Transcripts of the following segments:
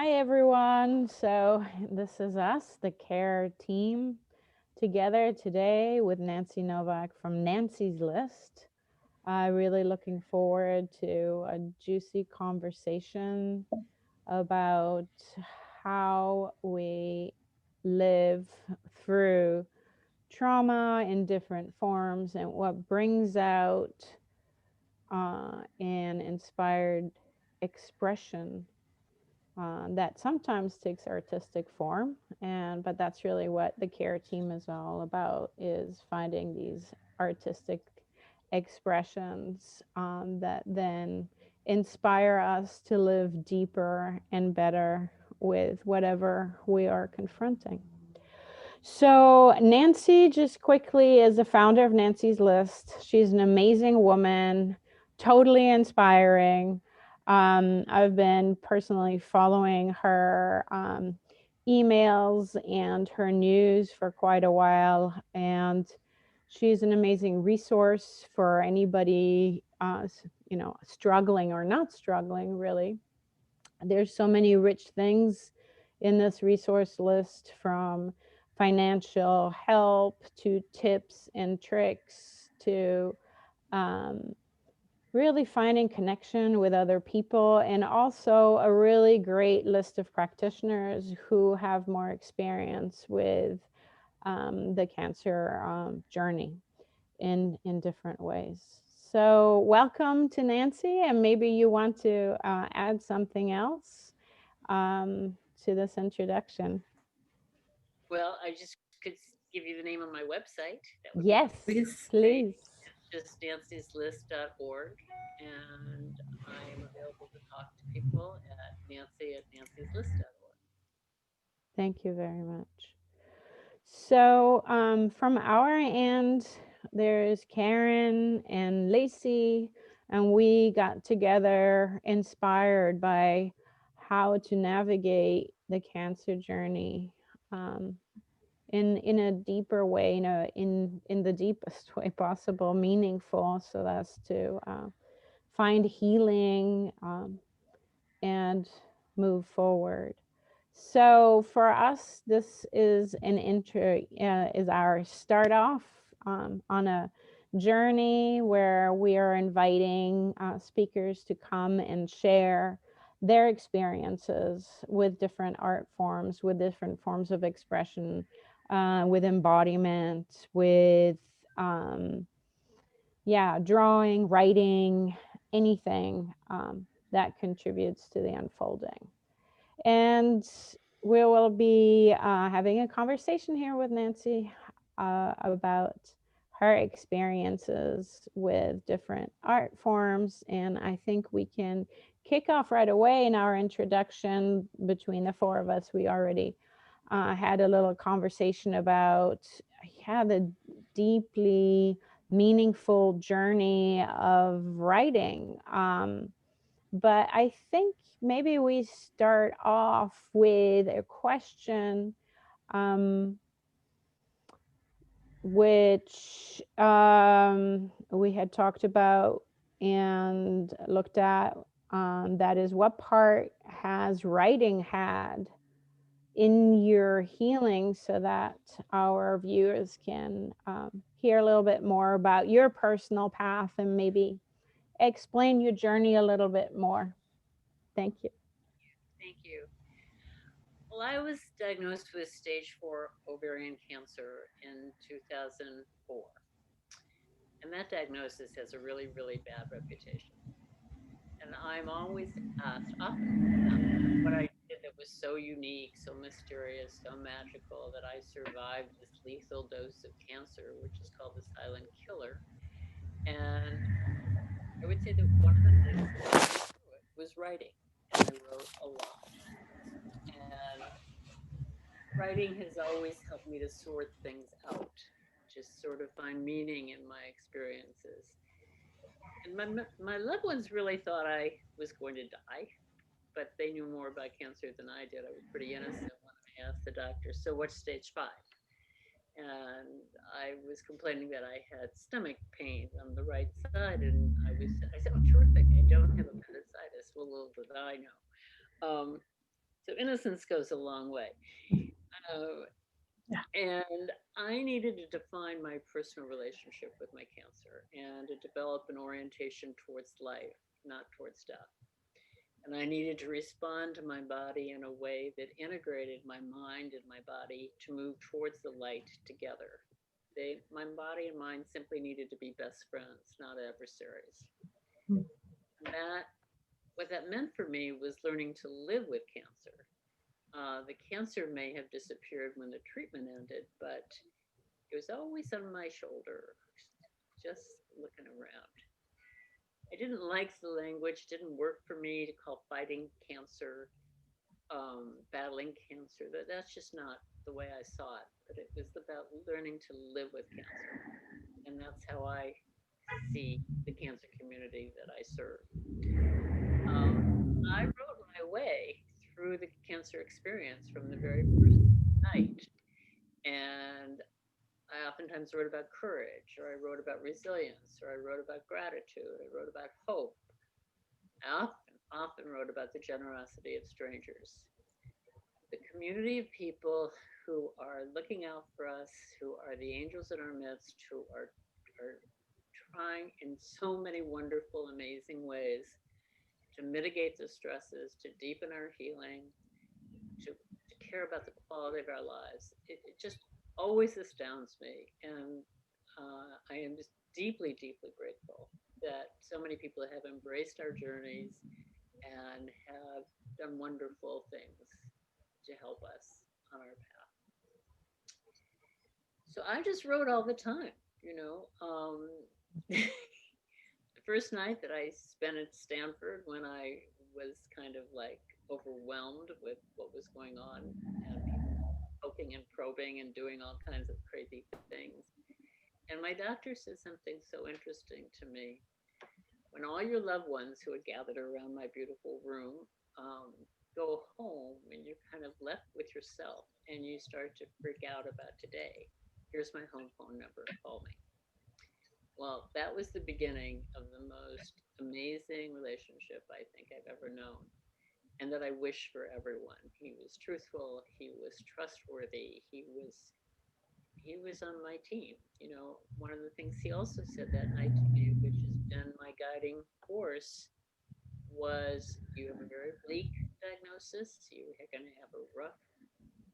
Hi, everyone. So, this is us, the CARE team, together today with Nancy Novak from Nancy's List. Really looking forward to a juicy conversation about how we live through trauma in different forms and what brings out an inspired expression that sometimes takes artistic form, and but that's really what the care team is all about, is finding these artistic expressions that then inspire us to live deeper and better with whatever we are confronting. So Nancy, just quickly, is the founder of Nancy's List. She's an amazing woman, totally inspiring. I've been personally following her emails and her news for quite a while, and she's an amazing resource for anybody, struggling or not struggling, really. There's so many rich things in this resource list, from financial help to tips and tricks to um, really finding connection with other people, and also a really great list of practitioners who have more experience with the cancer journey in different ways. So welcome to Nancy, and maybe you want to add something else um, to this introduction. Well, I just could give you the name of my website. That would be Yes, Please. great. please. It's just nancieslist.org, and I am available to talk to people at nancy@nancyslist.org. Thank you very much. So from our end, there's Karen and Lacey, and we got together inspired by how to navigate the cancer journey um, in a deeper way, in the deepest way possible, meaningful, so that's to find healing and move forward. So for us, this is an intro, is our start off on a journey where we are inviting speakers to come and share their experiences with different art forms, with different forms of expression, with embodiment, with yeah, drawing, writing, anything that contributes to the unfolding. And we will be having a conversation here with Nancy about her experiences with different art forms. And I think we can kick off right away in our introduction. Between the four of us, we already had a little conversation about, yeah, the deeply meaningful journey of writing. But I think maybe we start off with a question, um, which we had talked about and looked at. That is, what part has writing had in your healing, so that our viewers can hear a little bit more about your personal path and maybe explain your journey a little bit more. Thank you. Thank you. Well, I was diagnosed with stage 4 ovarian cancer in 2004. And that diagnosis has a really, really bad reputation. And I'm always asked, often what I did that was so unique, so mysterious, so magical, that I survived this lethal dose of cancer, which is called the silent killer. And I would say that one of the things that got me through it was writing. And I wrote a lot. And writing has always helped me to sort things out, just sort of find meaning in my experiences. And my loved ones really thought I was going to die, but they knew more about cancer than I did. I was pretty innocent when I asked the doctor, "So what's stage 5?" And I was complaining that I had stomach pain on the right side, and I said, "Oh, terrific! I don't have appendicitis." Well, little did I know. So innocence goes a long way. Uh, Yeah. and I needed to define my personal relationship with my cancer and to develop an orientation towards life, not towards death. And I needed to respond to my body in a way that integrated my mind and my body to move towards the light together. My body and mind simply needed to be best friends, not adversaries. Hmm. And what that meant for me was learning to live with cancer. The cancer may have disappeared when the treatment ended, but it was always on my shoulder, just looking around. I didn't like the language, didn't work for me to call fighting cancer, battling cancer. That's just not the way I saw it. But it was about learning to live with cancer. And that's how I see the cancer community that I serve. I wrote my way through the cancer experience from the very first night. And I oftentimes wrote about courage, or I wrote about resilience, or I wrote about gratitude, I wrote about hope. I often wrote about the generosity of strangers. The community of people who are looking out for us, who are the angels in our midst, who are trying in so many wonderful, amazing ways to mitigate the stresses, to deepen our healing, to care about the quality of our lives. It just always astounds me. And I am just deeply, deeply grateful that so many people have embraced our journeys and have done wonderful things to help us on our path. So I just wrote all the time, you know. The first night that I spent at Stanford, when I was kind of like overwhelmed with what was going on and people poking and probing and doing all kinds of crazy things. And my doctor said something so interesting to me. When all your loved ones who had gathered around my beautiful room go home and you're kind of left with yourself and you start to freak out about today, here's my home phone number, call me. Well, that was the beginning of the most amazing relationship I think I've ever known, and that I wish for everyone. He was truthful, he was trustworthy, he was on my team. You know, one of the things he also said that night to me, which has been my guiding force, was you have a very bleak diagnosis, you are going to have a rough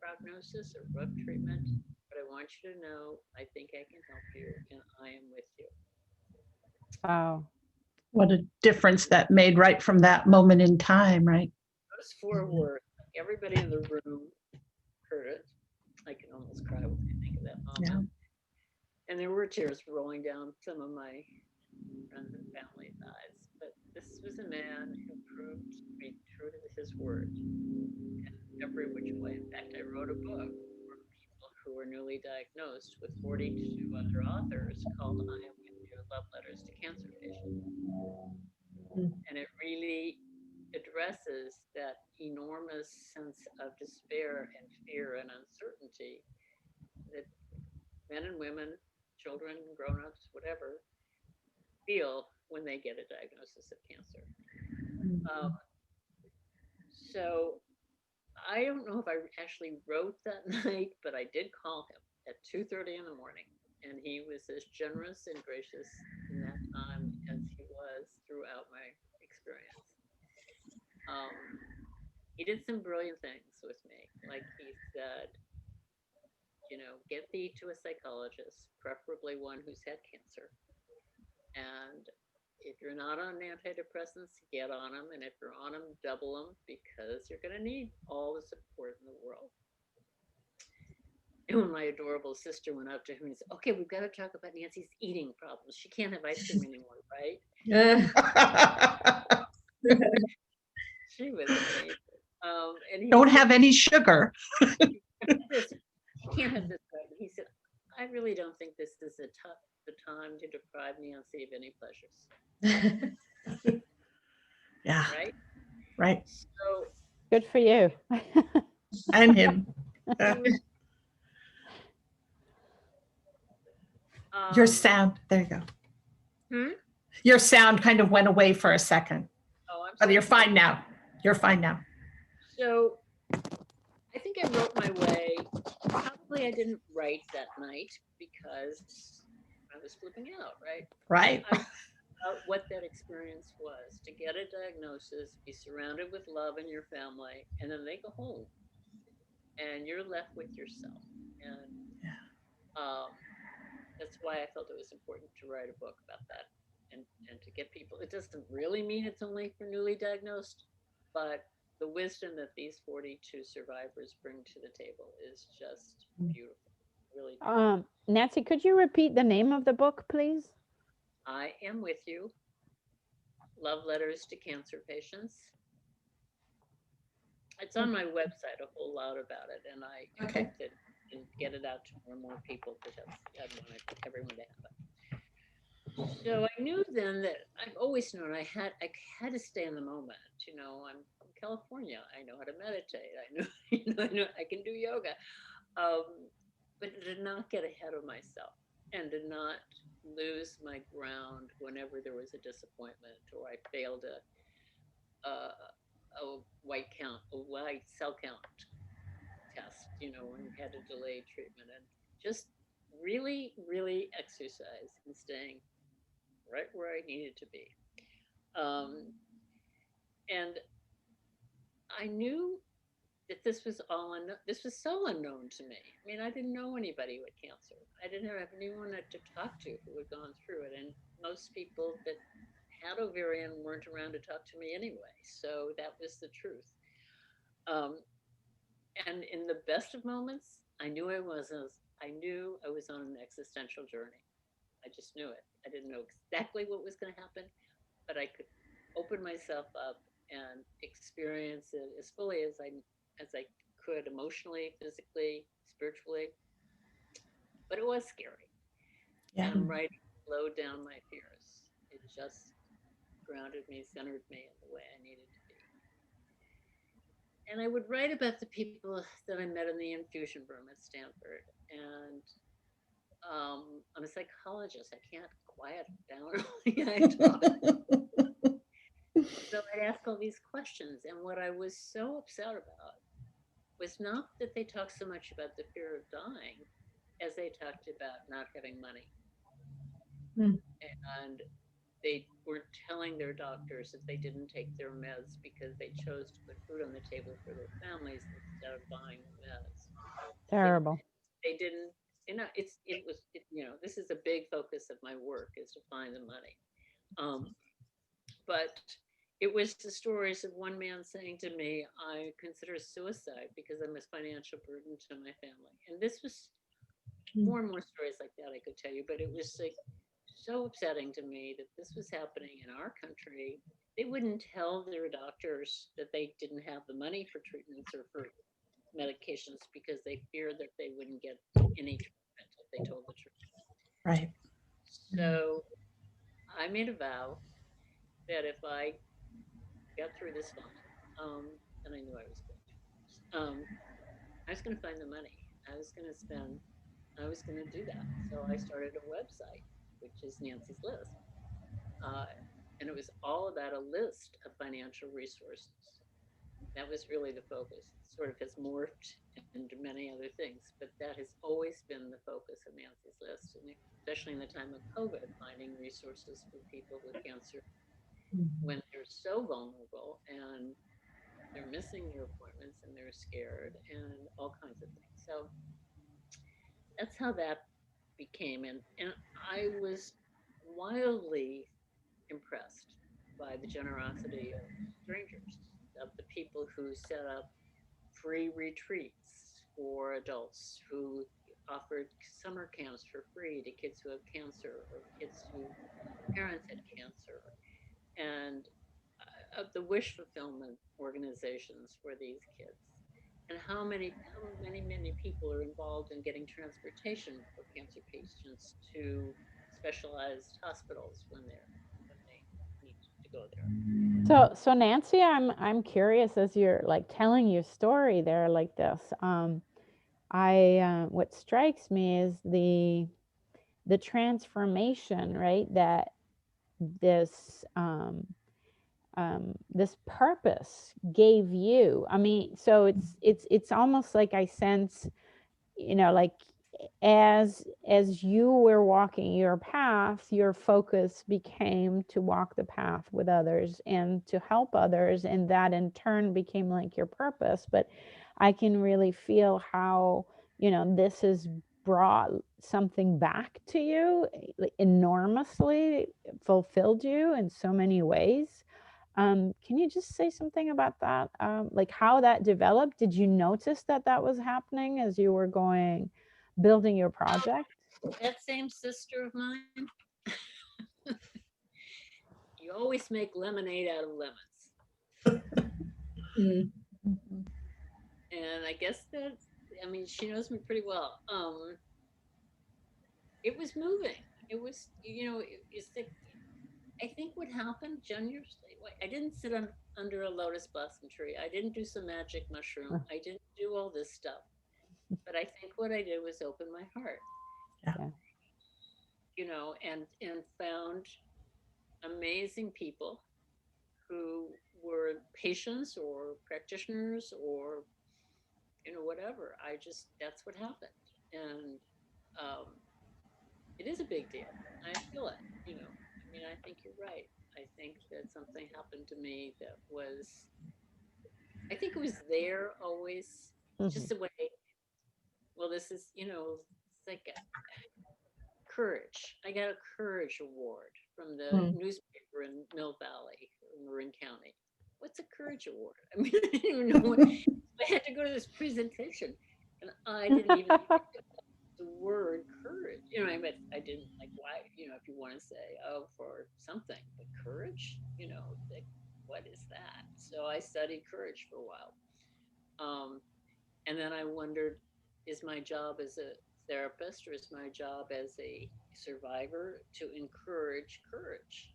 prognosis, a rough treatment, but I want you to know I think I can help you and I am with you. Wow. What a difference that made right from that moment in time, right? Those four words, like everybody in the room heard it. I can almost cry when I think of that moment. Yeah. And there were tears rolling down some of my friends and family's eyes. But this was a man who proved to be true to his word in every which way. In fact, I wrote a book for people who were newly diagnosed with 42 other authors called I Am With You, Love Letters to Cancer Patients. And it really addresses that enormous sense of despair and fear and uncertainty that men and women, children, grown-ups, whatever, feel when they get a diagnosis of cancer. So I don't know if I actually wrote that night, but I did call him at 2:30 in the morning, and he was as generous and gracious in that time as he was throughout my experience. He did some brilliant things with me. Like he said, you know, get thee to a psychologist, preferably one who's had cancer. And if you're not on antidepressants, get on them. And if you're on them, double them because you're going to need all the support in the world. And when my adorable sister went up to him and said, okay, we've got to talk about Nancy's eating problems. She can't have ice cream anymore, right? She was amazing. And Don't have any sugar. She can't have this. Right? And he said, I really don't think this is the time to deprive Nancy of any pleasures. Yeah. Right? Right. So good for you. And him. Your sound. There you go. Your sound kind of went away for a second. Oh, I'm but sorry. You're fine now. You're fine now. So Thankfully, I didn't write that night because I was flipping out, right? Right. I what that experience was to get a diagnosis, be surrounded with love in your family, and then they go home and you're left with yourself. And Yeah. that's why I felt it was important to write a book about that and to get people. It doesn't really mean it's only for newly diagnosed, but the wisdom that these 42 survivors bring to the table is just beautiful, really beautiful. Nancy, could you repeat the name of the book, please? I am with you. Love letters to cancer patients. It's on my website a whole lot about it, and I Okay. hope that I can get it out to more and more people because I want everyone to have it. So I knew then that I've always known I had to stay in the moment. You know, I'm from California. I know how to meditate. I know, I know I can do yoga, but to not get ahead of myself and to not lose my ground whenever there was a disappointment or I failed a white cell count test. You know, and had to delay treatment and just really, really exercise and staying right where I needed to be. Um, and I knew that this was so unknown to me. I mean, I didn't know anybody with cancer. I didn't have anyone to talk to who had gone through it, and most people that had ovarian weren't around to talk to me anyway. So that was the truth. Um, and in the best of moments, I knew I was on an existential journey. I just knew it. I didn't know exactly what was going to happen, but I could open myself up and experience it as fully as I could emotionally, physically, spiritually. But it was scary. Yeah. And writing slowed down my fears. It just grounded me, centered me in the way I needed to be. And I would write about the people that I met in the infusion room at Stanford. And I'm a psychologist. I can't quiet down. I talk. So I'd ask all these questions. And what I was so upset about was not that they talked so much about the fear of dying as they talked about not having money. Mm. And they were telling their doctors that they didn't take their meds because they chose to put food on the table for their families instead of buying the meds. That Terrible. they didn't, this is a big focus of my work is to find the money. But it was the stories of one man saying to me, I consider suicide because I'm a financial burden to my family. And this was more and more stories like that I could tell you, but it was like so upsetting to me that this was happening in our country. They wouldn't tell their doctors that they didn't have the money for treatments or for medications because they feared that they wouldn't get any treatment if they told the truth. Right. So I made a vow that if I got through this fine, and I knew I was going to, I was going to find the money. I was going to spend, I was going to do that. So I started a website, which is Nancy's List. Uh, and it was all about a list of financial resources. That was really the focus. It sort of has morphed into many other things, but that has always been the focus of Nancy's List, and especially in the time of COVID, finding resources for people with cancer when they're so vulnerable and they're missing their appointments and they're scared and all kinds of things. So that's how that became. And I was wildly impressed by the generosity of strangers, of the people who set up free retreats for adults, who offered summer camps for free to kids who have cancer or kids whose parents had cancer, and of the wish fulfillment organizations for these kids. And how many people are involved in getting transportation for cancer patients to specialized hospitals when they need to go there. So Nancy, I'm curious as you're like telling your story there like this. I what strikes me is the transformation, right? That this this purpose gave you. I mean, so it's almost like I sense you know, like as you were walking your path, your focus became to walk the path with others and to help others, and that in turn became like your purpose. But I can really feel how, you know, this has brought something back to you, enormously fulfilled you in so many ways. Can you just say something about that? Like how that developed? Did you notice that that was happening as you were going, building your project? That same sister of mine, you always make lemonade out of lemons. Mm. Mhm. And I guess that, I mean, she knows me pretty well. It was moving. It was, you know, it's the, I think what happened generously, I didn't sit under a lotus blossom tree. I didn't do some magic mushroom. I didn't do all this stuff. But I think what I did was open my heart, Yeah. you know, and found amazing people who were patients or practitioners or, you know, whatever. I just, that's what happened. And um, it is a big deal. I feel it, you know. I mean, I think you're right. I think that something happened to me that was, I think it was there always, Mhm. just the way, well, this is, you know, it's like courage. I got a courage award from the Mm. newspaper in Mill Valley, Marin County. What's a courage award? I mean, I didn't even know what, I had to go to this presentation and I didn't even the word courage. You know, I mean, I didn't like why, you know, if you want to say, oh, for something, but courage, you know, like, what is that? So I studied courage for a while. Um, and then I wondered, is my job as a therapist or is my job as a survivor to encourage courage?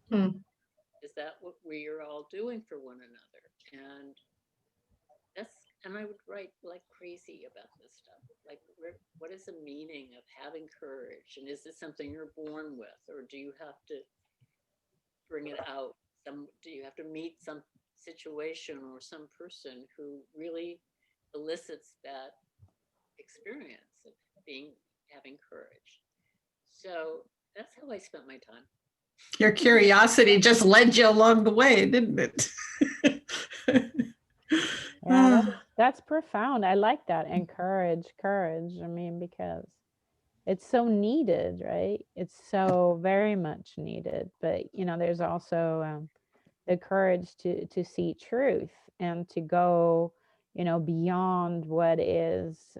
You know, Mm. is that what we are all doing for one another? And that's, and I would write like crazy about this stuff. Like, what is the meaning of having courage? And is it something you're born with, or do you have to bring it out? Do you have to meet some situation or some person who really elicits that experience of being having courage? So that's how I spent my time. Your curiosity just led you along the way, didn't it? Yeah, that's profound. I like that. Encourage courage. I mean, because it's so needed, right? It's so very much needed. But you know, there's also the courage to see truth and to go, you know, beyond what is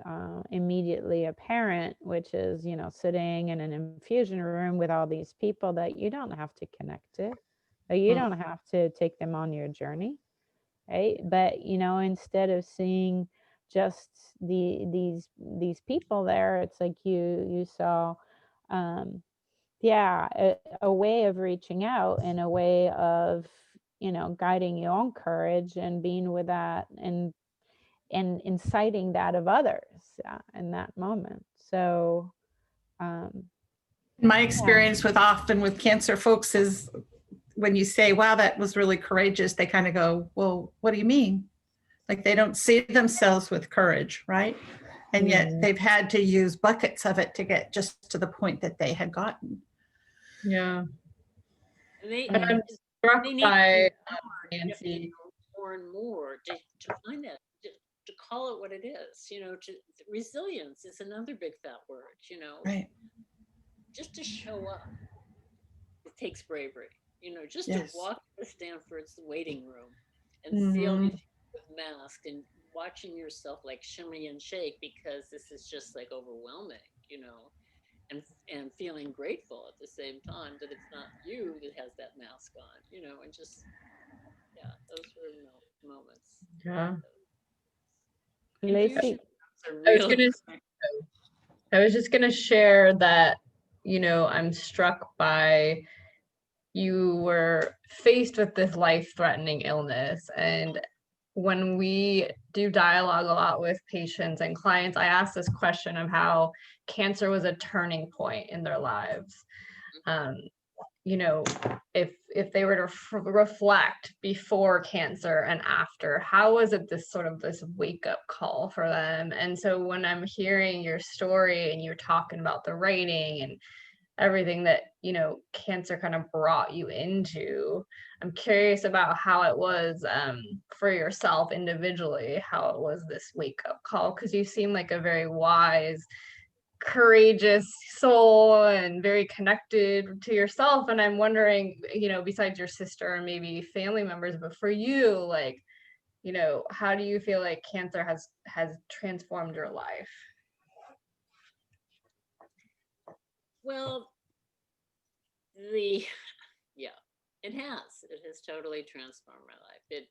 immediately apparent, which is, you know, sitting in an infusion room with all these people that you don't have to connect to, or you Mm. don't have to take them on your journey, right? But you know, instead of seeing just these people there, it's like you saw, um yeah, a way of reaching out and a way of, you know, guiding your own courage and being with that and inciting that of others in that moment. So um My yeah. experience with often with cancer folks is when you say, wow, that was really courageous, they kind of go, well, what do you mean? Like they don't see themselves with courage, right? And yet Mhm. they've had to use buckets of it to get just to the point that they had gotten. Yeah. And And Mm. I'm struck they need to by be you Nancy. know, more and more to find that, to call it what it is, you know, to resilience is another big fat word, you know, Right. just to show up, it takes bravery, you know, just to Yes. walk to Stanford's waiting room and see all Mhm. these people with masks and watching yourself like shimmy and shake because this is just like overwhelming, you know, and feeling grateful at the same time that it's not you that has that mask on, you know, and just yeah, those were moments. Yeah. Infusion Lacey. are I was real. gonna I was just gonna share that, I'm struck by you were faced with this life-threatening illness. And when we do dialogue a lot with patients and clients, I ask this question of how cancer was a turning point in their lives. Um, you know, if they were to reflect before cancer and after, how was it this sort of this wake up call for them? And so when I'm hearing your story and you're talking about the writing and everything that, you know, cancer kind of brought you into, I'm curious about how it was for yourself individually, how it was this wake up call, because you seem like a very wise, courageous soul and very connected to yourself. And I'm wondering, you know, besides your sister and maybe family members, but for you, like, you know, how do you feel like cancer has transformed your life? Well, yeah, it has totally transformed my life.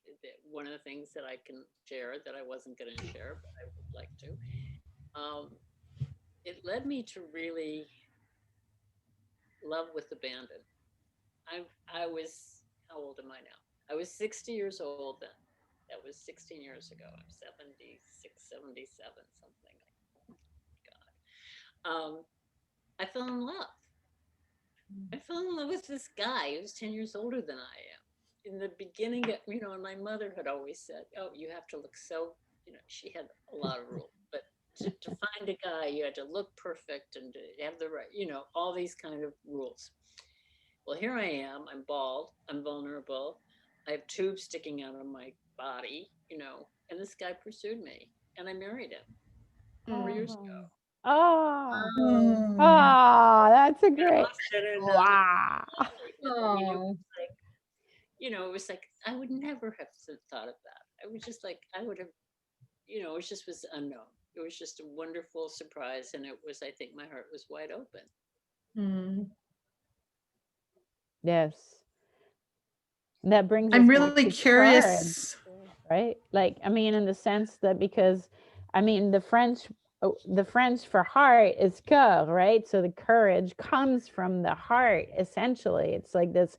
One of the things that I can share that I wasn't going to share, but I would like to, um, it led me to really love with abandon. I was, how old am I now? I was 60 years old then. That was 16 years ago. I'm 76, 77, something like that. I fell in love. I fell in love with this guy who's 10 years older than I am. In the beginning, you know, and my mother had always said, oh, you have to look so, you know, she had a lot of rules, but to find a guy, you had to look perfect and to have the right, you know, all these kind of rules. Well, here I am. I'm bald. I'm vulnerable. I have tubes sticking out of my body, you know, and this guy pursued me and I married him 4 years ago. Oh, Mm. oh, that's a great. And, Wow. I mean, it was Oh, like, you know, it was like, I would never have thought of that. I was just like, I would have, you know, it just was unknown. It was just a wonderful surprise. And it was, I think my heart was wide open. mm. Yes. That brings I'm us back really to courage, curious. right? Like, I mean, in the sense that because, I mean, the French for heart is cœur, right? So the courage comes from the heart, essentially. It's like this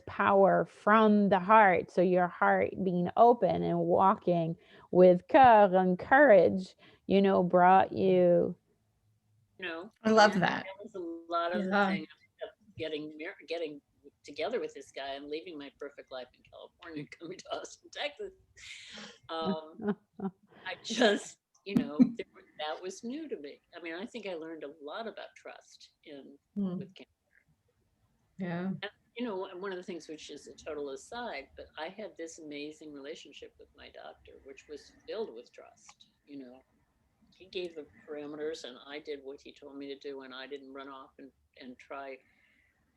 power from the heart. So your heart being open and walking with cœur and courage, you know, brought you. You know, I and love that that. was a lot of the Yeah. thing of getting together with this guy and leaving my perfect life in California and coming to Austin, Texas. Um, I just, you know, that was new to me. I mean, I think I learned a lot about trust in Mm. with cancer. Yeah. And, you know, one of the things, which is a total aside, but I had this amazing relationship with my doctor, which was filled with trust. You know, he gave the parameters and I did what he told me to do, and I didn't run off and try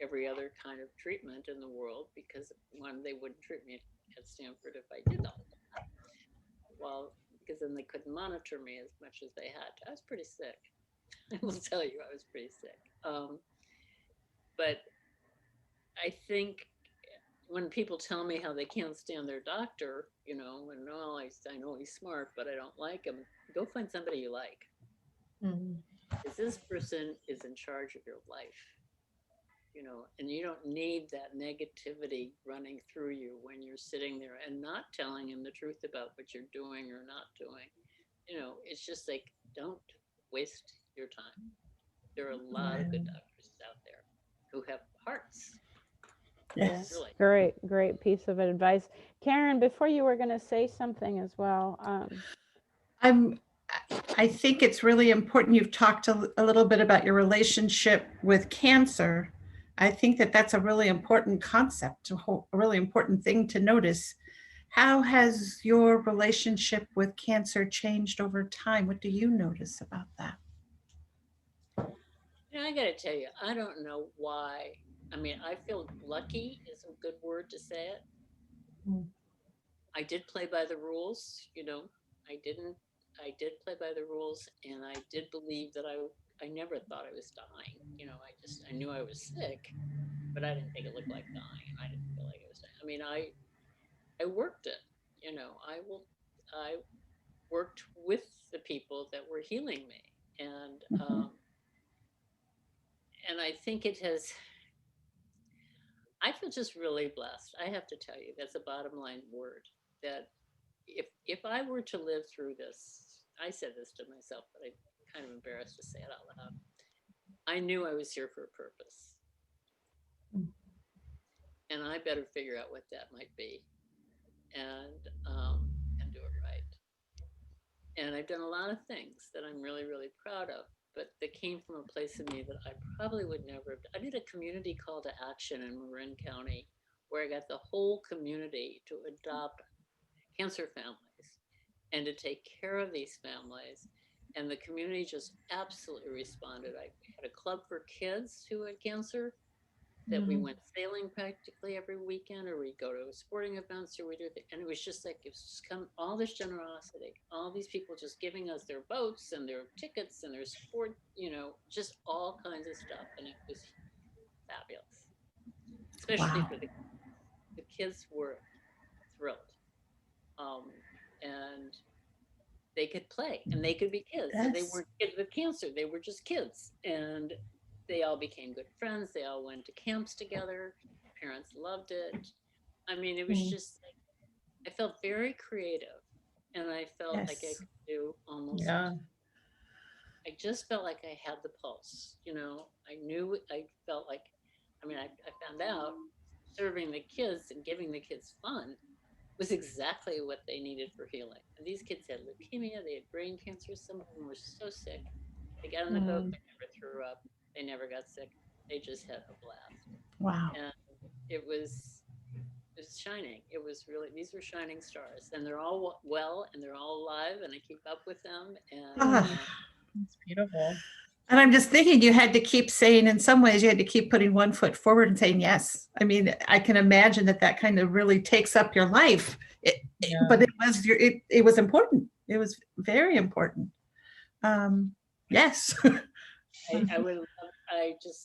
every other kind of treatment in the world because one, they wouldn't treat me at Stanford if I did all that. Well, because then they couldn't monitor me as much as they had. I was pretty sick. I will tell you, I was pretty sick. But I think when people tell me how they can't stand their doctor, you know, and no, I know he's smart, but I don't like him, go find somebody you like. Mm. Because this person is in charge of your life, you know, and you don't need that negativity running through you when you're sitting there and not telling him the truth about what you're doing or not doing. You know, it's just like, don't waste your time. There are a lot of good doctors out there who have hearts, Yeah. Yes. really. Great piece of advice. Karen, before you were going to say something as well. I'm I think it's really important. You've talked a little bit about your relationship with cancer. I think that that's a really important concept, a really important thing to notice. How has your relationship with cancer changed over time? What do you notice about that? You know, I got to tell you, I don't know why. I mean, I feel lucky is a good word to say it. Mm. I did play by the rules, you know. I didn't. I did play by the rules, and I did believe that I never thought I was dying. You know, I knew I was sick, but I didn't think it looked like dying, and I didn't feel like I was dying. I mean, I worked it. You know, I worked with the people that were healing me, and I think it has. I feel just really blessed. I have to tell you, that's a bottom line word. That if I were to live through this, I said this to myself, but I'm kind of embarrassed to say it out loud. I knew I was here for a purpose. and I better figure out what that might be, and do it right. And I've done a lot of things that I'm really, really proud of, but that came from a place of me that I probably would never have. I did a community call to action in Marin County where I got the whole community to adopt cancer families and to take care of these families. And the community just absolutely responded. I had a club for kids who had cancer that we went sailing practically every weekend, or we'd go to sporting events, or we do, and it was just like, it was just come all this generosity, all these people just giving us their boats and their tickets and their sport, just all kinds of stuff, and it was fabulous, especially Wow. for the kids were thrilled, and they could play and they could be kids. So they Yes. weren't kids with cancer; they were just kids, and they all became good friends. They all went to camps together. Parents loved it. I mean, it was just like, I felt very creative, and I felt like I Yes. could do almost. Yeah. I just felt like I had the pulse. I knew. I felt like. I mean, I found out serving the kids and giving the kids fun was exactly what they needed for healing. And these kids had leukemia. They had brain cancer. Some of them were so sick. They got on the boat. They never threw up. They never got sick. They just had a blast. Wow. And it was shining. It was really, these were shining stars, and they're all well, and they're all alive, and I keep up with them. And Ah. It's beautiful. And I'm just thinking you had to keep saying, in some ways, you had to keep putting one foot forward and saying yes. I mean, I can imagine that kind of really takes up your life. Yeah. But it was important. It was very important. Yes. I would love,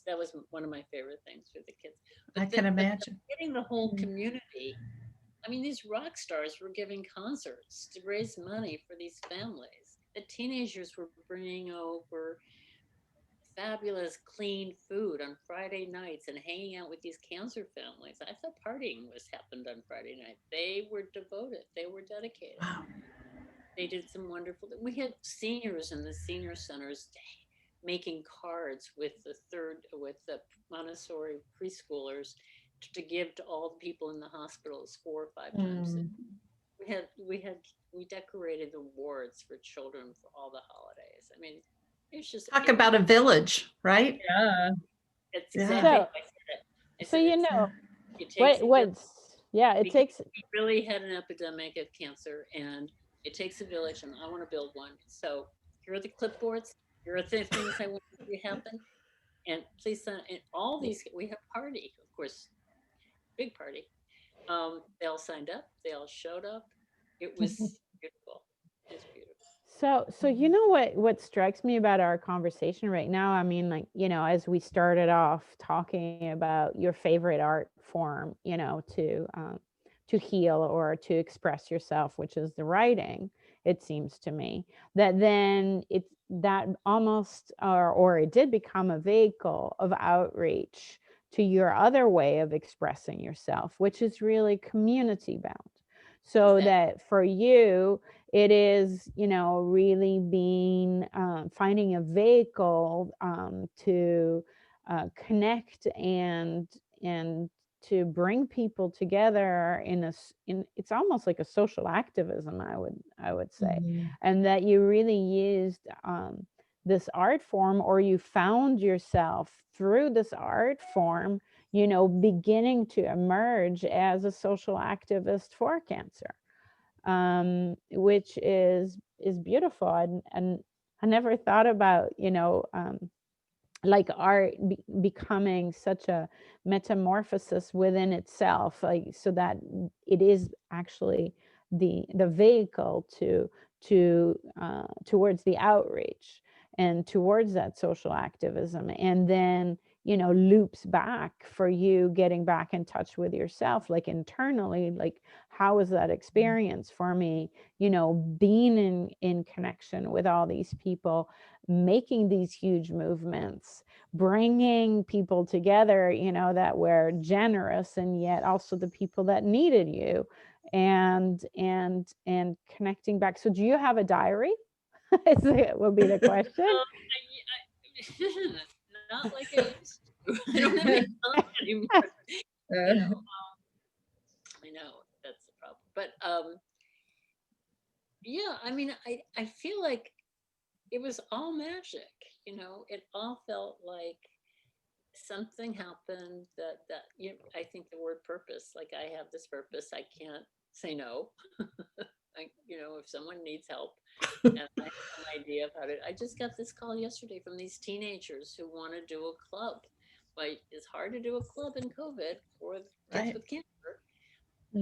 that was one of my favorite things for the kids. I can imagine. Getting the whole community. I mean, these rock stars were giving concerts to raise money for these families. The teenagers were bringing over fabulous clean food on Friday nights and hanging out with these cancer families. I thought partying was happened on Friday night. They were devoted. They were dedicated. Wow. They did some wonderful. We had seniors in the senior centers making cards with the Montessori preschoolers to give to all the people in the hospitals 4 or 5 times. We decorated the wards for children for all the holidays. I mean, it's just Talk about a village, right? Yeah. It's Yeah. exactly how I said it. So it takes it takes. we really had an epidemic of cancer, and it takes a village, and I want to build one. So here are the clipboards. Here are the things I want to see happen, and please send. And all these, we have party, of course, big party. They all signed up. They all showed up. It was beautiful. It's beautiful. So you know what strikes me about our conversation right now? I mean, like, as we started off talking about your favorite art form, to heal or to express yourself, which is the writing, it seems to me that then that almost or it did become a vehicle of outreach to your other way of expressing yourself, which is really community bound. So that for you, it is, really being, finding a vehicle to connect and to bring people together in it's almost like a social activism, I would say, and that you really used this art form, or you found yourself through this art form, beginning to emerge as a social activist for cancer, which is beautiful. And I never thought about, like art becoming such a metamorphosis within itself, like, so that it is actually the vehicle towards the outreach and towards that social activism, and then loops back for you getting back in touch with yourself, like internally, like how was that experience for me, being in connection with all these people, making these huge movements, bringing people together, that were generous, and yet also the people that needed you, and connecting back. So do you have a diary? Will be the question. Not like I used to. I don't have any time anymore. you know, I know that's the problem. But yeah, I mean, I feel like it was all magic, you know, it all felt like something happened that you know, I think the word purpose, like I have this purpose, I can't say no. Like, you know, if someone needs help and I have an idea about it. I just got this call yesterday from these teenagers who want to do a club. Like it's hard to do a club in COVID for kids Right. with cancer,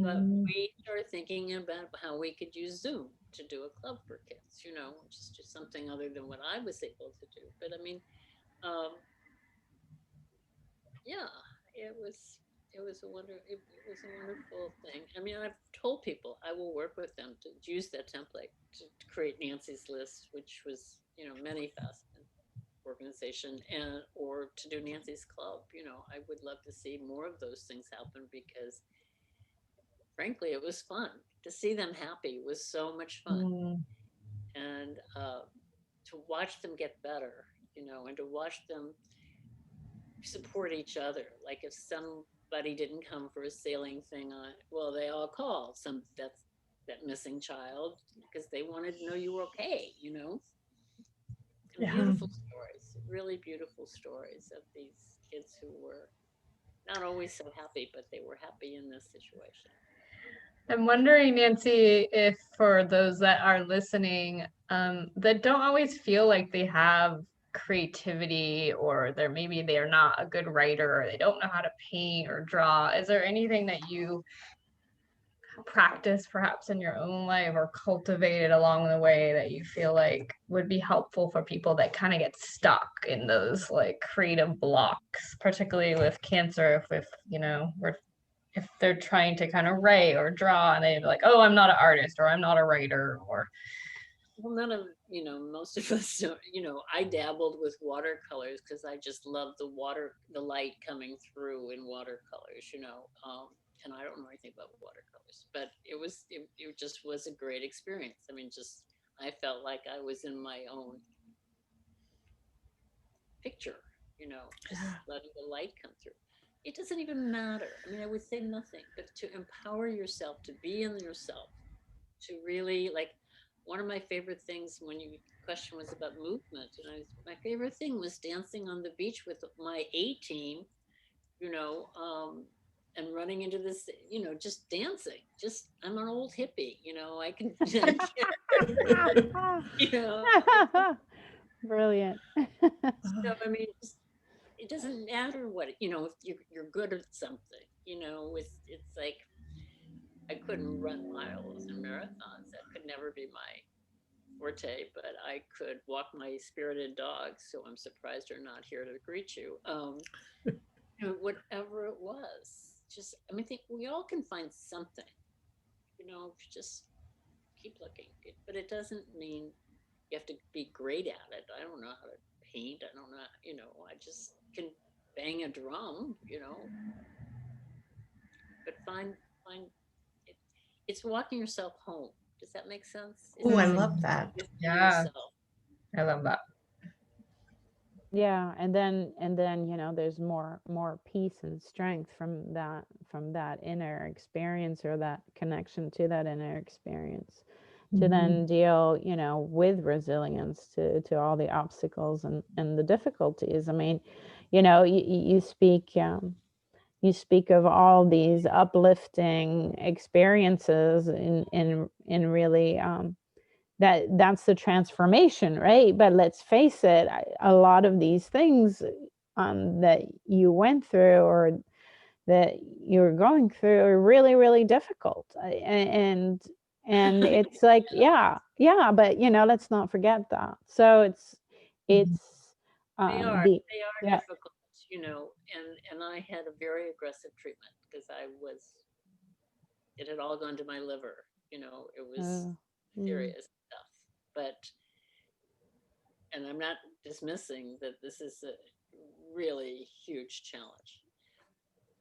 but Mm. we started thinking about how we could use Zoom to do a club for kids, you know, just something other than what I was able to do. But I mean, um, yeah, it was it was a wonderful thing. I mean, I've told people I will work with them to use that template to create Nancy's list, which was, you know, many faceted organization, and or to do Nancy's club. You know, I would love to see more of those things happen because frankly it was fun to see them happy was so much fun. Mm. And to watch them get better, you know, and to watch them support each other. Like if somebody didn't come for a sailing thing on, well, they all called that missing child because they wanted to know you were okay, you know. And Yeah. beautiful stories, really beautiful stories of these kids who were not always so happy, but they were happy in this situation. I'm wondering, Nancy, if for those that are listening, that don't always feel like they have creativity, or they're not a good writer, or they don't know how to paint or draw, is there anything that you practice perhaps in your own life or cultivated along the way that you feel like would be helpful for people that kind of get stuck in those like creative blocks, particularly with cancer, if you know, if they're trying to kind of write or draw and they're like, oh, I'm not an artist or I'm not a writer or Well, none of, you know, most of us don't, you know, I dabbled with watercolors because I just love the light coming through in watercolors, you know. And I don't know anything about watercolors, but it just was a great experience. I mean, just, I felt like I was in my own picture, you know, just letting the light come through. It doesn't even matter. I mean, I would say nothing, but to empower yourself, to be in yourself, to really like one of my favorite things when you question was about movement, and my favorite thing was dancing on the beach with my A team, you know, and running into this, you know, just dancing. Just I'm an old hippie, you know. I can, you know. Brilliant. So I mean, just, it doesn't matter what you know. If you're good at something, you know. It's like I couldn't run miles and marathons. That could never be my forte, but I could walk my spirited dogs. So I'm surprised they're not here to greet you. You know, whatever it was, just I mean, think we all can find something. You know, just keep looking. But it doesn't mean you have to be great at it. I don't know how to paint. I don't know. You know, I just can bang a drum. You know, but find it. It's walking yourself home. Does that make sense? Oh, I It's like love that. gifting yeah, yourself. I love that. Yeah, and then you know there's more peace and strength from that inner experience or that connection to that inner experience to then deal, you know, with resilience to all the obstacles and the difficulties. I mean, you know, you speak of all these uplifting experiences in really that's the transformation, right? But let's face it, a lot of these things that you went through or that you're going through are really really difficult, and it's like yeah, but you know, let's not forget that. So it's the They are yeah. difficult, you know, and I had a very aggressive treatment because I was it had all gone to my liver, you know, it was uh, mm, serious stuff. But and I'm not dismissing that this is a really huge challenge.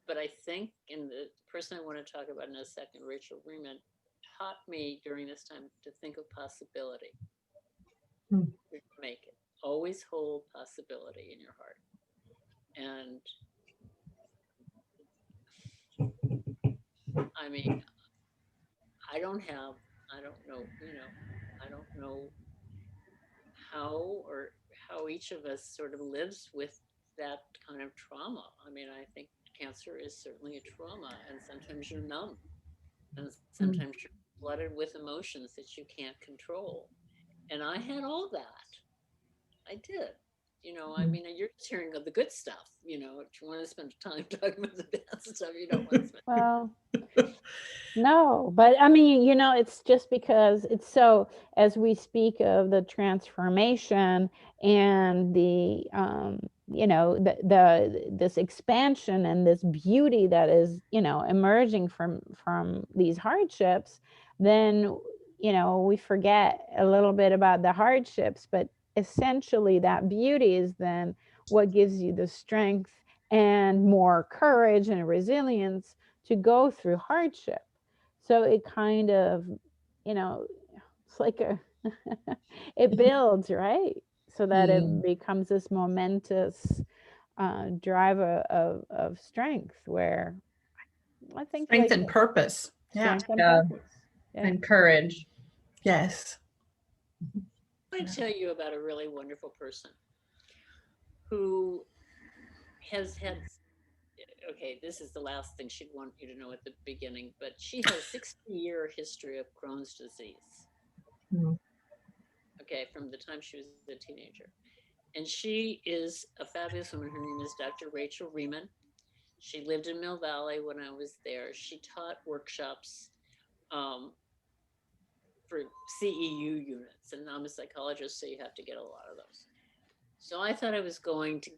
But I think in the person I want to talk about in a second, Rachel Reman, taught me during this time to think of possibility. Mm. You can make it. Always hold possibility in your heart. And I mean, I don't have, I don't know, I don't know how or how each of us sort of lives with that kind of trauma. I mean, I think cancer is certainly a trauma, and sometimes you're numb, and Mm. sometimes you're flooded with emotions that you can't control. And I had all that. I did. I Mm. mean, you're just hearing of the good stuff. If you want to spend time talking about the bad stuff, you don't want to spend. Well, no, but I mean, it's just because it's so, as we speak of the transformation and the this expansion and this beauty that is, emerging from these hardships, then, we forget a little bit about the hardships, but essentially that beauty is then what gives you the strength and more courage and resilience to go through hardship. So it kind of, it's like it builds, right? So that it Mm. becomes this momentous driver of strength where I think Strength like and purpose. Yeah. strength and Yeah. purpose. Yeah. And courage. Yes. I tell you about a really wonderful person who has had. Okay, this is the last thing she'd want you to know at the beginning, but she has a 60-year history of Crohn's disease. Mm. Okay, from the time she was a teenager. And she is a fabulous woman. Her name is Dr. Rachel Riemann. She lived in Mill Valley when I was there. She taught workshops um, for CEU units, and I'm a psychologist, so you have to get a lot of those. So I thought I was going to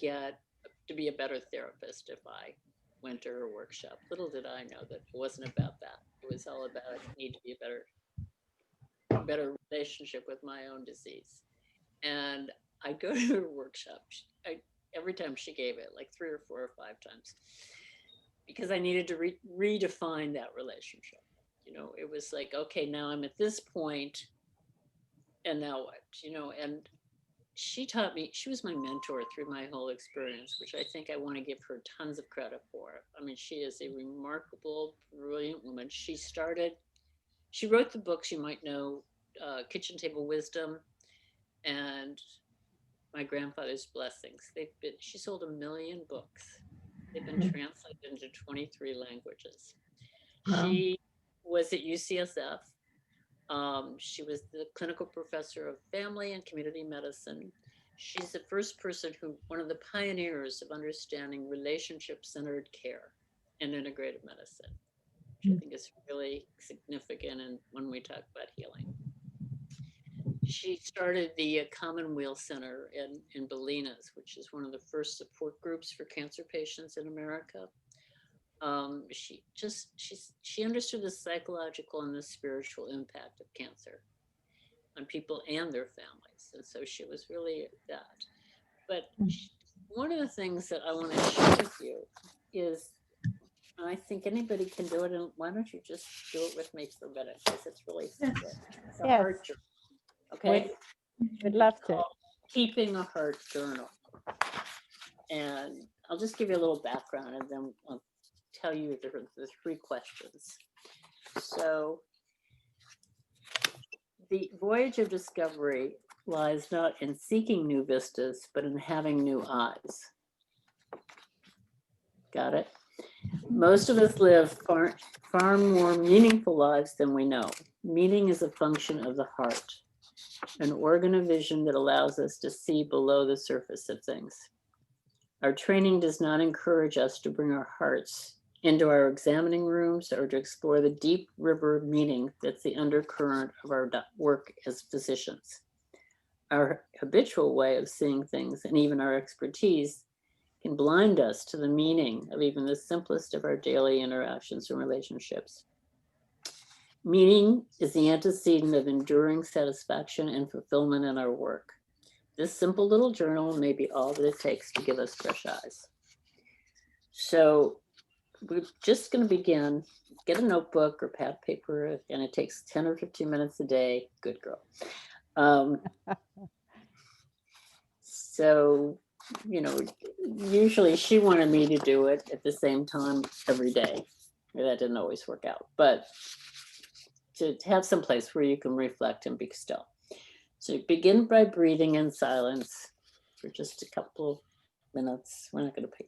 be a better therapist if I went to her workshop. Little did I know that it wasn't about that. It was all about I need to be a better relationship with my own disease. And I go to her workshop. Every time she gave it, like 3 or 4 or 5 times, because I needed to redefine that relationship. It was like, okay, now I'm at this point, and now what? And she taught me, she was my mentor through my whole experience, which I think I want to give her tons of credit for. I mean, she is a remarkable, brilliant woman. She wrote the books you might know, Kitchen Table Wisdom and My Grandfather's Blessings. She sold 1 million books. They've been translated into 23 languages. Wow. She was at UCSF. She was the clinical professor of family and community medicine. She's the first person one of the pioneers of understanding relationship-centered care and integrative medicine, which I think is really significant when we talk about healing. She started the Commonweal Center in Bolinas, which is one of the first support groups for cancer patients in America. She understood the psychological and the spiritual impact of cancer on people and their families, and so she was really that. But one of the things that I want to share with you is, and I think anybody can do it, and why don't you just do it with me for a minute, because it's really simple. It's a Yes. heart journal. Okay, We'd love to. Keeping a Heart Journal. And I'll just give you a little background, and then I'll tell you the 3 questions. So the voyage of discovery lies not in seeking new vistas, but in having new eyes. Got it? Most of us live far more meaningful lives than we know. Meaning is a function of the heart, an organ of vision that allows us to see below the surface of things. Our training does not encourage us to bring our hearts into our examining rooms or to explore the deep river of meaning that's the undercurrent of our work as physicians. Our habitual way of seeing things and even our expertise can blind us to the meaning of even the simplest of our daily interactions and relationships. Meaning is the antecedent of enduring satisfaction and fulfillment in our work. This simple little journal may be all that it takes to give us fresh eyes. So we're just going to begin. Get a notebook or pad paper, and it takes 10 or 15 minutes a day. Good girl. So, usually she wanted me to do it at the same time every day. That didn't always work out, but to have some place where you can reflect and be still. So you begin by breathing in silence for just a couple of minutes. We're not going to pay.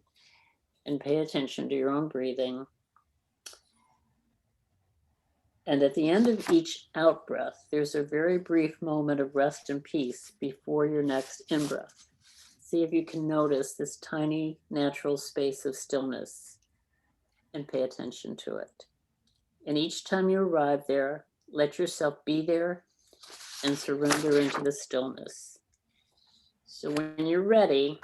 And pay attention to your own breathing. And at the end of each out breath, there's a very brief moment of rest and peace before your next in breath. See if you can notice this tiny natural space of stillness and pay attention to it. And each time you arrive there, let yourself be there and surrender into the stillness. So when you're ready,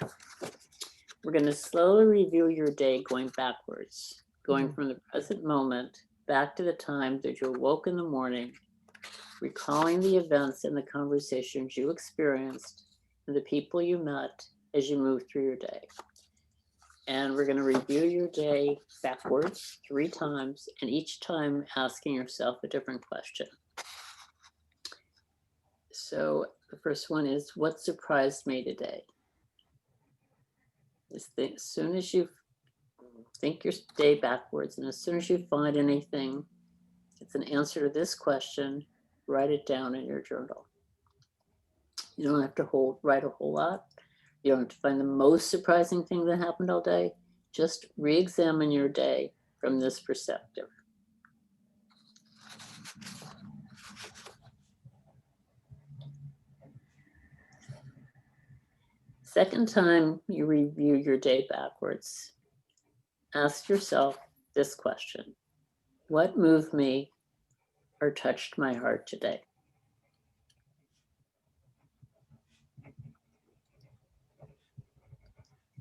we're going to slowly review your day going backwards, going from the present moment back to the time that you awoke in the morning, recalling the events and the conversations you experienced and the people you met as you moved through your day. And we're going to review your day backwards 3 times, and each time asking yourself a different question. So the first one is, what surprised me today? As soon as you think your day backwards, and as soon as you find anything, it's an answer to this question, write it down in your journal. You don't have to write a whole lot. You don't have to find the most surprising thing that happened all day. Just re-examine your day from this perspective. Second time you review your day backwards, ask yourself this question: what moved me or touched my heart today?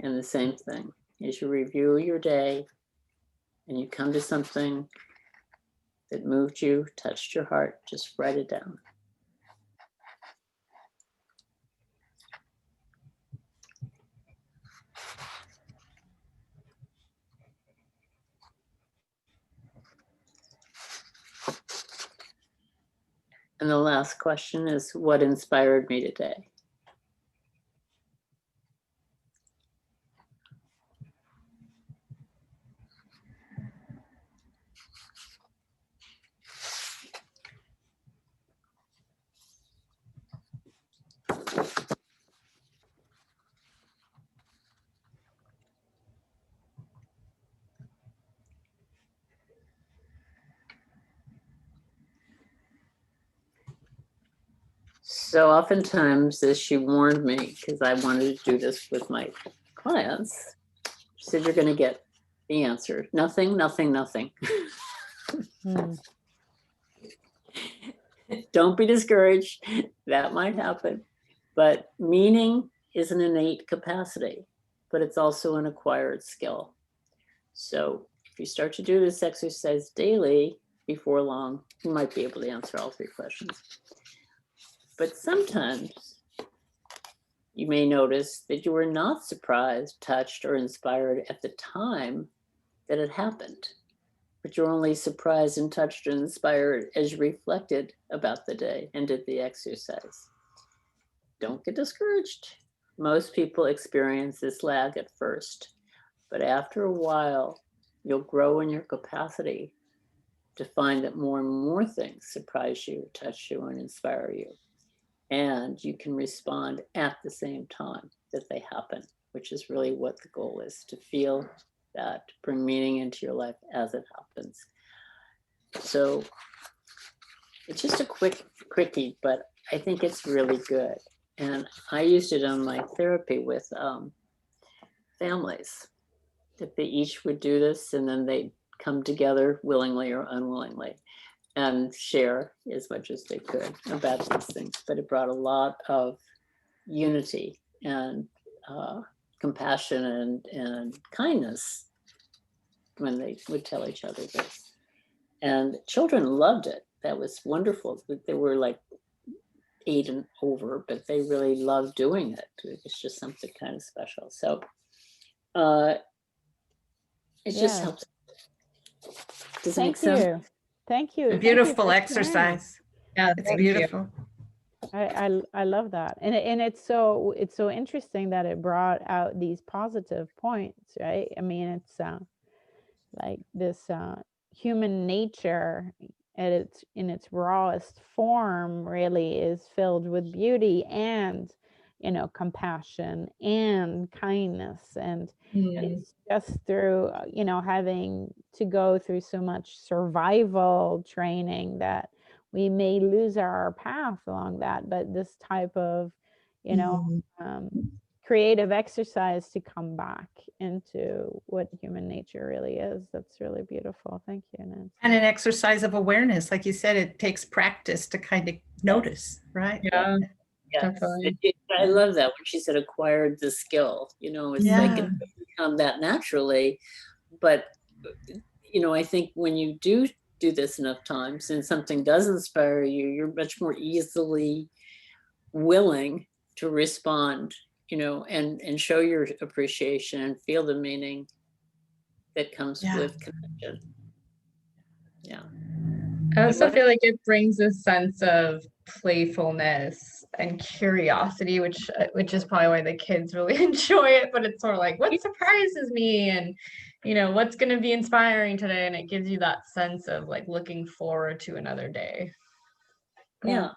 And the same thing, as you review your day and you come to something that moved you, touched your heart, just write it down. And the last question is, what inspired me today? So oftentimes, as she warned me, because I wanted to do this with my clients, she said, you're going to get the answer. Nothing, nothing, nothing. Don't be discouraged. That might happen. But meaning is an innate capacity, but it's also an acquired skill. So if you start to do this exercise daily, before long, you might be able to answer all 3 questions. But sometimes you may notice that you were not surprised, touched, or inspired at the time that it happened, but you're only surprised and touched and inspired as you reflected about the day and did the exercise. Don't get discouraged. Most people experience this lag at first, but after a while, you'll grow in your capacity to find that more and more things surprise you, touch you, and inspire you. And you can respond at the same time that they happen, which is really what the goal is, to feel that, bring meaning into your life as it happens. So it's just a quickie, but I think it's really good. And I used it on my therapy with families, that they each would do this and then they'd come together willingly or unwillingly and share as much as they could about these things. But it brought a lot of unity and compassion and kindness when they would tell each other this. And children loved it. That was wonderful. They were like 8 and over, but they really loved doing it. It was just something kind of special. So it just helps. Does it make sense? Thank you. A beautiful exercise. Yeah, It's beautiful. I love that, and it's so interesting that it brought out these positive points, right? I mean, it's like this human nature at its in its rawest form really is filled with beauty and, compassion and kindness. And Mm. it's just through, having to go through so much survival training that we may lose our path along that. But this type of, you know Mhm. um, creative exercise to come back into what human nature really is. That's really beautiful. Thank you, Nancy. And an exercise of awareness. Like you said, it takes practice to kind of notice, right? Yeah, Yes. definitely. I love that when she said acquired the skill. It's like Yeah. it doesn't come that naturally, but I think when you do this enough times and something does inspire you, you're much more easily willing to respond, and show your appreciation and feel the meaning that comes Yeah. with connection. Yeah. I also feel like it brings a sense of playfulness and curiosity, which is probably why the kids really enjoy it. But it's sort of like, what surprises me, and what's going to be inspiring today, and it gives you that sense of like looking forward to another day. Yeah.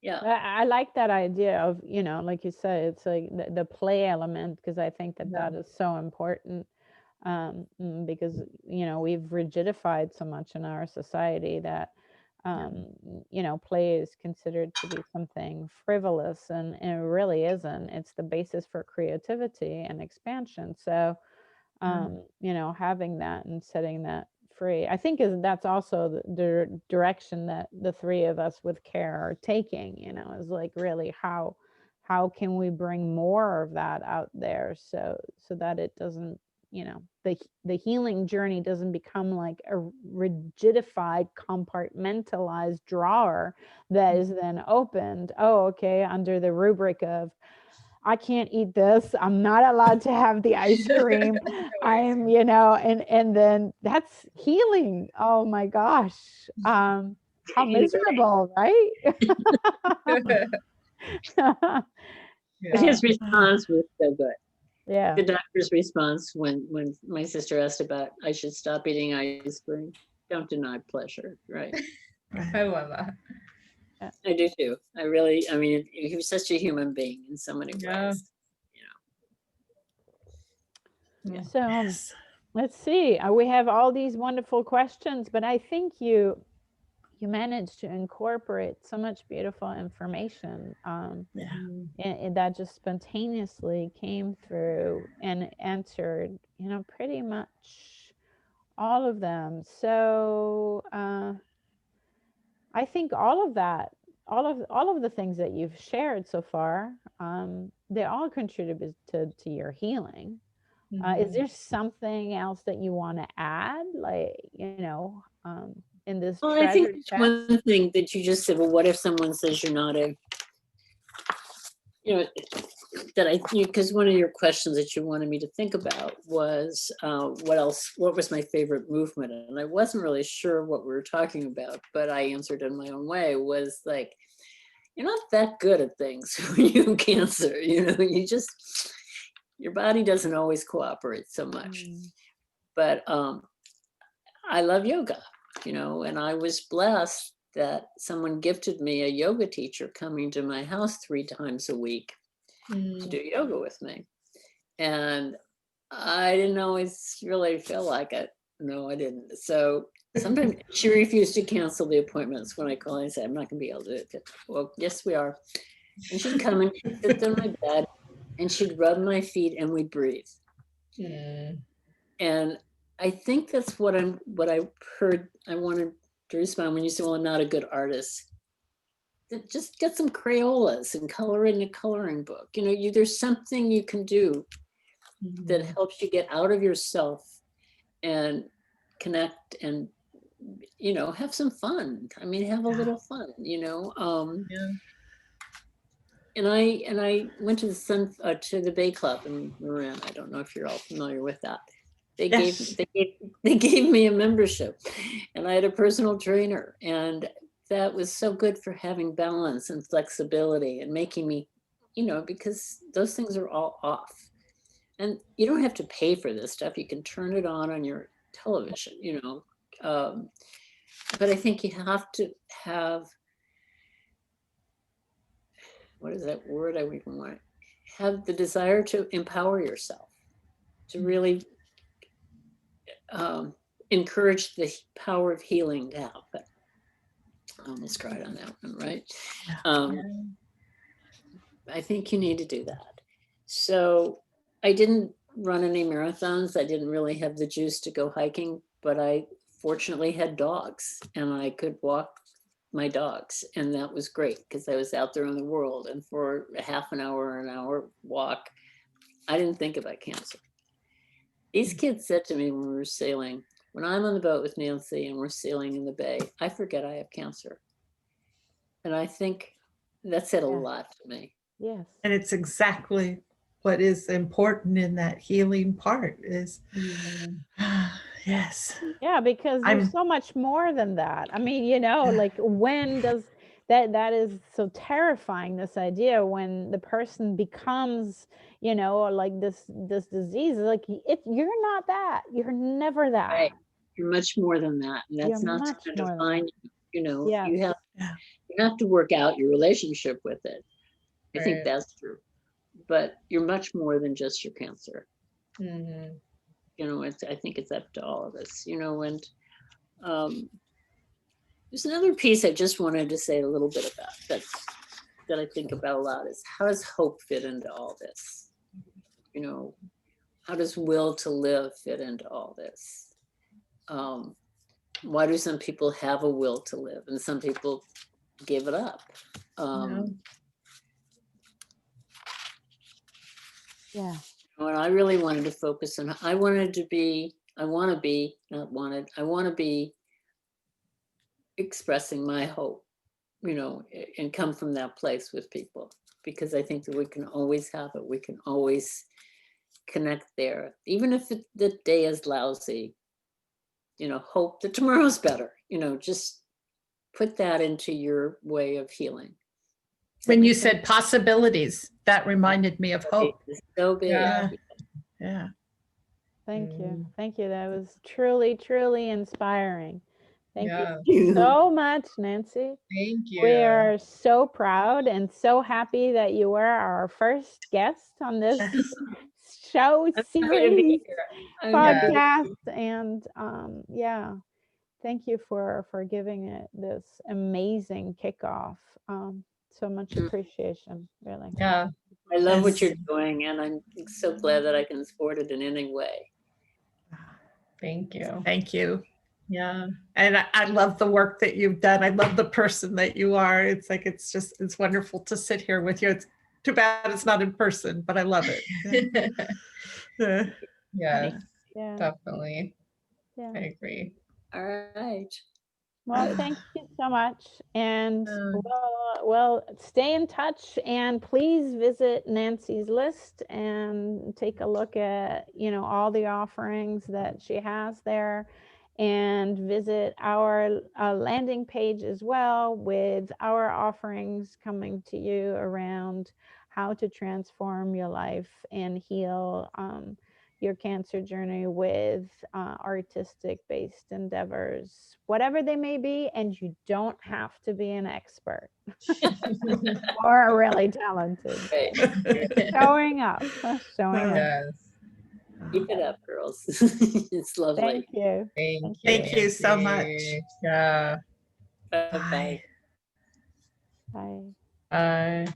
Yeah. I like that idea of, like you said, it's like the play element, because I think that Yeah. that is so important. Because we've rigidified so much in our society that play is considered to be something frivolous, and it really isn't. It's the basis for creativity and expansion. So having that and setting that free, I think that's also the direction that the three of us with care are taking, is like really how can we bring more of that out there, so that it doesn't, the healing journey doesn't become like a rigidified, compartmentalized drawer that is then opened, okay, under the rubric of I can't eat this. I'm not allowed to have the ice cream. I'm, and then that's healing. Oh my gosh. How miserable, right? But his response was so good. Yeah. The doctor's response when my sister asked about I should stop eating ice cream. Don't deny pleasure, right? I love that. I do too. I mean, he was such a human being in so many Yeah. ways. Yeah. So Yes. let's see. We have all these wonderful questions, but I think you managed to incorporate so much beautiful information. Yeah. And that just spontaneously came through and answered, pretty much all of them. So I think all of that, all of the things that you've shared so far, they all contributed to your healing. Is there something else that you want to add, like, in this Well, I think treasure there's chest? one thing that you just said. Well, what if someone says you're not a, because one of your questions that you wanted me to think about was what was my favorite movement? And I wasn't really sure what we were talking about, but I answered in my own way, was like, you're not that good at things when you have cancer, your body doesn't always cooperate so much. But I love yoga, and I was blessed that someone gifted me a yoga teacher coming to my house 3 times a week to do yoga with me. And I didn't always really feel like it. No, I didn't. So sometimes she refused to cancel the appointments when I called and said, I'm not going to be able to do it. Well, yes, we are. And she'd come and she'd sit on my bed and she'd rub my feet and we'd breathe. And I think that's what I heard. I wanted to respond when you said, well, I'm not a good artist. Just get some Crayolas and color in a coloring book. There's something you can do that helps you get out of yourself and connect and, have some fun. I mean, have a little fun, And I went to the Bay Club in Marin. I don't know if you're all familiar with that. They gave me a membership, and I had a personal trainer, and that was so good for having balance and flexibility and making me, because those things are all off, and you don't have to pay for this stuff. You can turn it on your television, But I think you have to have, what is that word I even want? Have the desire to empower yourself, to really encourage the power of healing to happen. I almost cried on that one, right? I think you need to do that. So I didn't run any marathons. I didn't really have the juice to go hiking, but I fortunately had dogs and I could walk my dogs. And that was great because I was out there in the world. And for a half an hour walk, I didn't think about cancer. These kids said to me when we were sailing, when I'm on the boat with Nancy and we're sailing in the bay, I forget I have cancer. And I think that said a lot to me. Yes. And it's exactly what is important in that healing part is, yes. Yeah, because there's so much more than that. I mean, you know, like when does that is so terrifying, this idea when the person becomes, you know, like this disease, like you're not that. You're never that. Right. You're much more than that. And that's You're not much to more than define that. you. You know, Yes. you have to work out your relationship with it. I think Right. that's true. But you're much more than just your cancer. Mhm. You know, I think it's up to all of us, you know, and there's another piece I just wanted to say a little bit about that I think about a lot is how does hope fit into all this? You know, how does will to live fit into all this? Why do some people have a will to live and some people give it up? Yeah. And I really wanted to focus on, I want to be expressing my hope, you know, and come from that place with people, because I think that we can always have it. We can always connect there, even if the day is lousy, you know, hope that tomorrow's better, you know, just put that into your way of healing. When you said possibilities, that reminded me of hope. It's so big. Yeah. Thank you. Thank you. That was truly, truly inspiring. Thank Yeah. you so much, Nancy. Thank you. We are so proud and so happy that you were our first guest on this show series podcast. And yeah, thank you for giving it this amazing kickoff. So much appreciation, really. Yeah. I love what you're doing, and I'm so glad that I can support it in any way. Thank you. Thank you. Yeah. And I love the work that you've done. I love the person that you are. It's like, it's wonderful to sit here with you. It's too bad it's not in person, but I love it. Yes, Yeah. definitely. Yeah. I agree. All right. Well, thank you so much. And we'll stay in touch, and please visit Nancy's list and take a look at, you know, all the offerings that she has there, and visit our landing page as well with our offerings coming to you around how to transform your life and heal your cancer journey with artistic based endeavors, whatever they may be. And you don't have to be an expert or really talented. Showing up. Yes. Keep it up, girls. It's lovely. Thank you. Thank you so much. Yeah. Bye-bye. Bye. Bye.